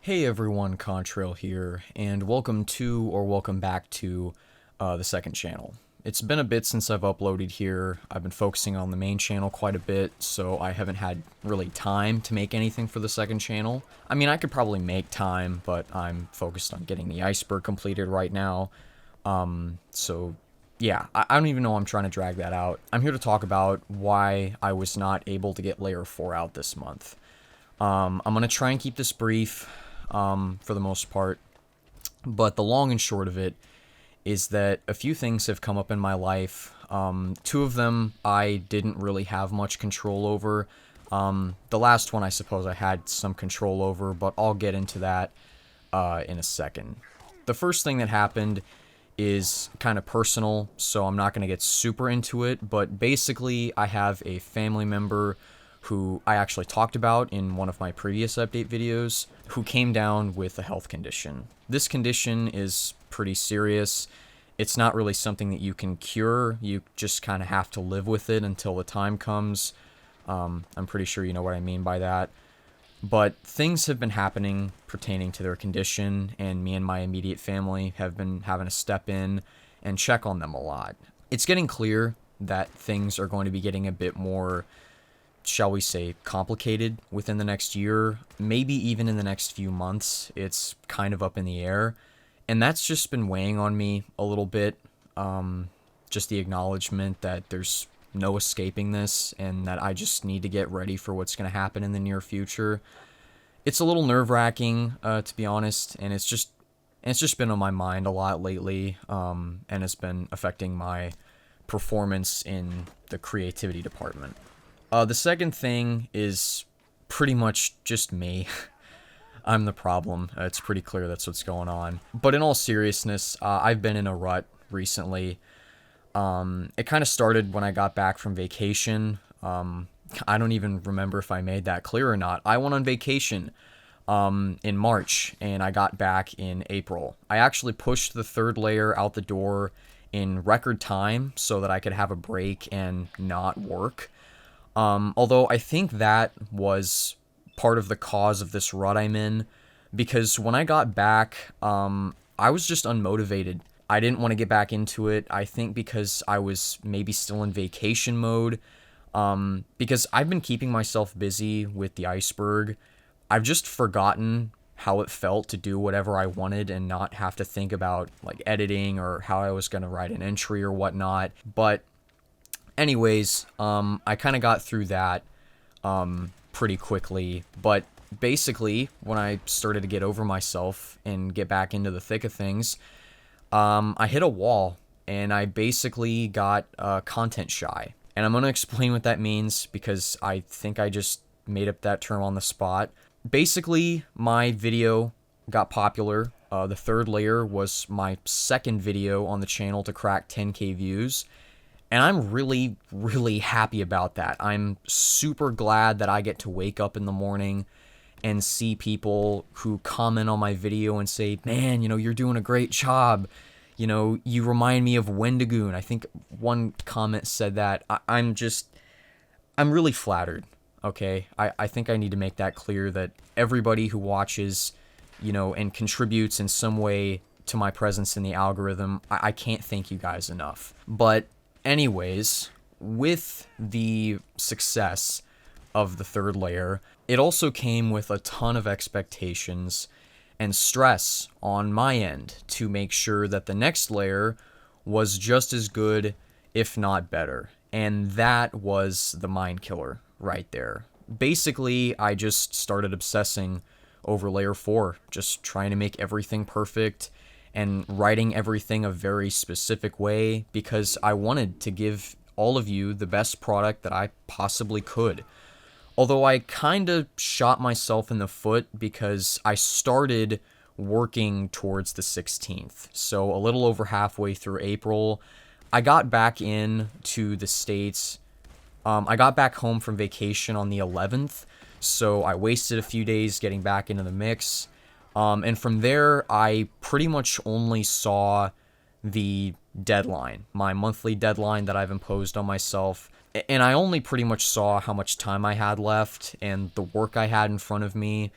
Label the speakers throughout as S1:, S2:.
S1: Hey everyone, Contrail here, and welcome back to the second channel. It's been a bit since I've uploaded here. I've been focusing on the main channel quite a bit, so I haven't had really time to make anything for the second channel. I mean, I could probably make time, but I'm focused on getting the iceberg completed right now. So yeah, I don't even know I'm trying to drag that out. I'm here to talk about why I was not able to get Layer 4 out this month. I'm going to try and keep this brief for the most part, but the long and short of it is that a few things have come up in my life. Two of them I didn't really have much control over. The last one I suppose I had some control over, but I'll get into that in a second. The first thing that happened is kind of personal, so I'm not going to get super into it, but basically I have a family member who I actually talked about in one of my previous update videos, who came down with a health condition. This condition is pretty serious. It's not really something that you can cure. You just kind of have to live with it until the time comes. I'm pretty sure you know what I mean by that. But things have been happening pertaining to their condition, and me and my immediate family have been having to step in and check on them a lot. It's getting clear that things are going to be getting a bit more, shall we say, complicated within the next year, maybe even in the next few months. It's kind of up in the air, and that's just been weighing on me a little bit. Just the acknowledgement that there's no escaping this, and that I just need to get ready for what's going to happen in the near future. It's a little nerve-wracking, to be honest, and it's just been on my mind a lot lately, and it's been affecting my performance in the creativity department. The second thing is pretty much just me. I'm the problem. It's pretty clear that's what's going on. But in all seriousness, I've been in a rut recently. It kind of started when I got back from vacation. I don't even remember if I made that clear or not. I went on vacation in March, and I got back in April. I actually pushed the third layer out the door in record time so that I could have a break and not work. Although I think that was part of the cause of this rut I'm in, because when I got back, I was just unmotivated. I didn't want to get back into it. I think because I was maybe still in vacation mode, because I've been keeping myself busy with the iceberg. I've just forgotten how it felt to do whatever I wanted and not have to think about like editing or how I was going to write an entry or whatnot. But anyways, I kind of got through that pretty quickly, but basically when I started to get over myself and get back into the thick of things, I hit a wall, and I basically got content shy. And I'm going to explain what that means, because I think I just made up that term on the spot. Basically, my video got popular. The third layer was my second video on the channel to crack 10K views. And I'm really, really happy about that. I'm super glad that I get to wake up in the morning and see people who comment on my video and say, man, you're doing a great job. You remind me of Wendigoon. I think one comment said that. I'm really flattered, okay? I think I need to make that clear, that everybody who watches, and contributes in some way to my presence in the algorithm, I can't thank you guys enough. But anyways, with the success of the third layer, it also came with a ton of expectations and stress on my end to make sure that the next layer was just as good, if not better. And that was the mind killer right there. Basically, I just started obsessing over layer 4, just trying to make everything perfect and writing everything a very specific way, because I wanted to give all of you the best product that I possibly could. Although I kind of shot myself in the foot, because I started working towards the 16th. So a little over halfway through April, I got back in to the States. I got back home from vacation on the 11th, so I wasted a few days getting back into the mix. And from there, I pretty much only saw the deadline, my monthly deadline that I've imposed on myself. And I only pretty much saw how much time I had left and the work I had in front of me.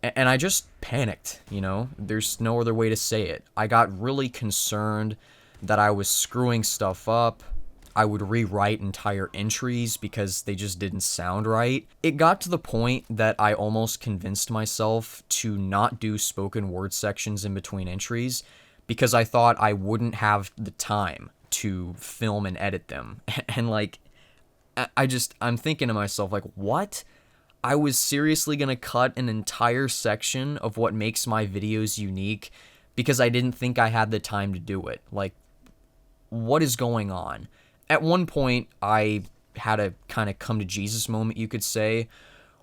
S1: And I just panicked, you know? There's no other way to say it. I got really concerned that I was screwing stuff up. I would rewrite entire entries because they just didn't sound right. It got to the point that I almost convinced myself to not do spoken word sections in between entries because I thought I wouldn't have the time to film and edit them. And like, I'm thinking to myself, like, what? I was seriously gonna cut an entire section of what makes my videos unique because I didn't think I had the time to do it. Like, what is going on? At one point, I had a kind of come to Jesus moment, you could say,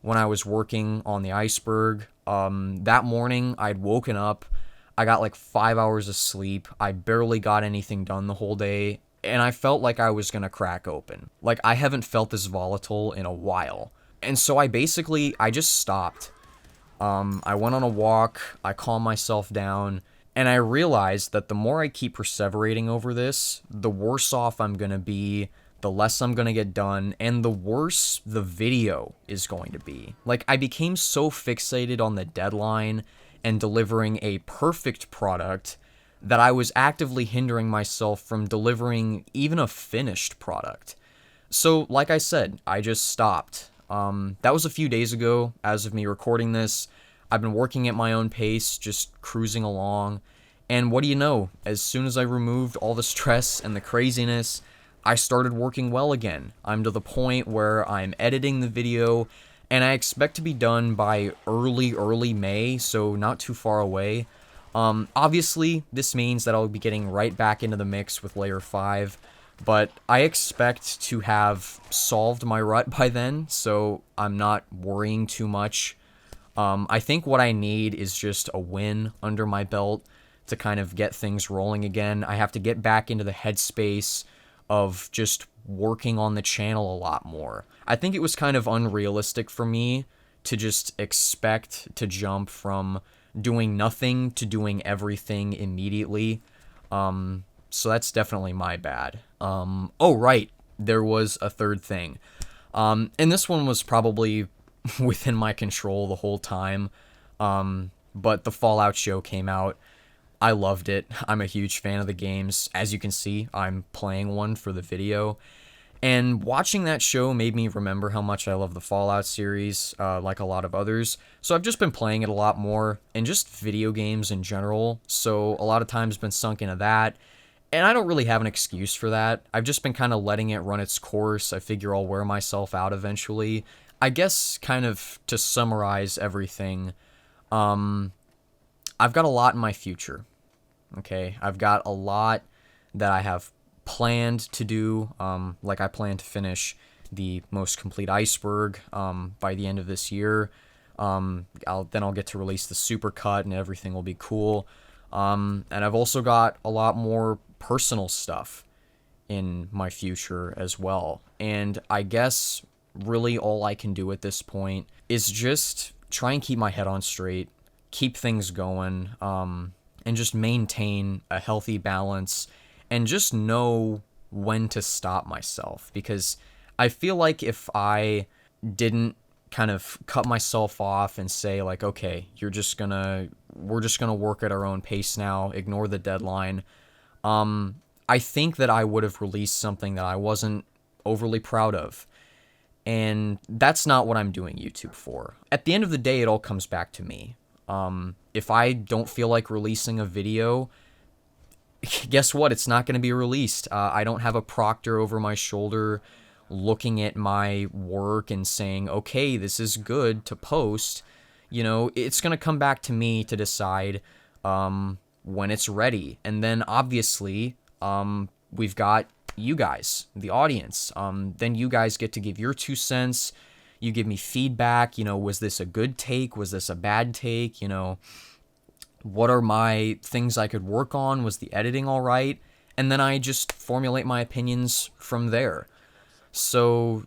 S1: when I was working on the iceberg. That morning, I'd woken up. I got like 5 hours of sleep. I barely got anything done the whole day. And I felt like I was going to crack open. Like, I haven't felt this volatile in a while. And so I just stopped. I went on a walk. I calmed myself down. And I realized that the more I keep perseverating over this, the worse off I'm going to be, the less I'm going to get done, and the worse the video is going to be. Like, I became so fixated on the deadline and delivering a perfect product that I was actively hindering myself from delivering even a finished product. So, like I said, I just stopped. That was a few days ago. As of me recording this, I've been working at my own pace, just cruising along. And what do you know? As soon as I removed all the stress and the craziness, I started working well again. I'm to the point where I'm editing the video, and I expect to be done by early May, so not too far away. Obviously, this means that I'll be getting right back into the mix with Layer 5, but I expect to have solved my rut by then, so I'm not worrying too much. I think what I need is just a win under my belt to kind of get things rolling again. I have to get back into the headspace of just working on the channel a lot more. I think it was kind of unrealistic for me to just expect to jump from doing nothing to doing everything immediately. So that's definitely my bad. Oh, right. There was a third thing. And this one was probably within my control the whole time. But the Fallout show came out. I loved it. I'm a huge fan of the games. As you can see, I'm playing one for the video. And watching that show made me remember how much I love the Fallout series, like a lot of others. So I've just been playing it a lot more, and just video games in general. So a lot of time's been sunk into that. And I don't really have an excuse for that. I've just been kind of letting it run its course. I figure I'll wear myself out eventually. I guess, kind of to summarize everything, I've got a lot in my future, okay? I've got a lot that I have planned to do. Like, I plan to finish the most complete iceberg by the end of this year. I'll get to release the supercut and everything will be cool. And I've also got a lot more personal stuff in my future as well. And I guess really all I can do at this point is just try and keep my head on straight, keep things going, and just maintain a healthy balance and just know when to stop myself. Because I feel like if I didn't kind of cut myself off and say like, okay, we're just gonna work at our own pace now, ignore the deadline, I think that I would have released something that I wasn't overly proud of. And that's not what I'm doing YouTube for. At the end of the day, it all comes back to me. If I don't feel like releasing a video, guess what? It's not going to be released. I don't have a proctor over my shoulder looking at my work and saying, okay, this is good to post. You know, it's going to come back to me to decide when it's ready. And then obviously, we've got you guys, the audience. Then you guys get to give your 2 cents. You give me feedback. You know, was this a good take? Was this a bad take? You know, what are my things I could work on? Was the editing all right? And then I just formulate my opinions from there. So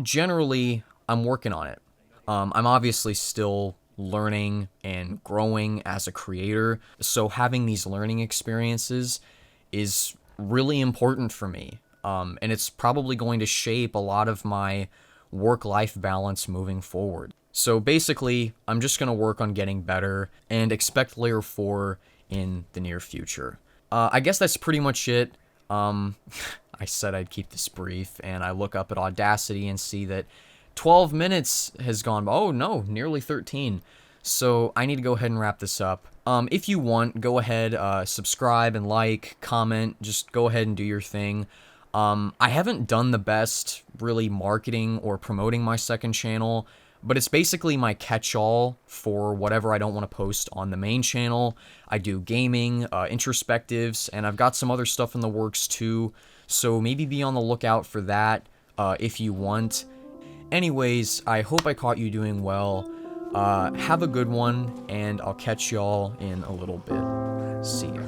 S1: generally, I'm working on it. I'm obviously still learning and growing as a creator. So having these learning experiences is really important for me. And it's probably going to shape a lot of my work-life balance moving forward. So basically, I'm just going to work on getting better and expect layer 4 in the near future. I guess that's pretty much it. I said I'd keep this brief, and I look up at Audacity and see that 12 minutes has gone by. Oh no, nearly 13. So I need to go ahead and wrap this up. If you want, go ahead, subscribe and like, comment, just go ahead and do your thing. I haven't done the best really marketing or promoting my second channel, but it's basically my catch-all for whatever I don't want to post on the main channel. I do gaming, introspectives, and I've got some other stuff in the works too, so maybe be on the lookout for that if you want. Anyways, I hope I caught you doing well. Have a good one, and I'll catch y'all in a little bit. See ya.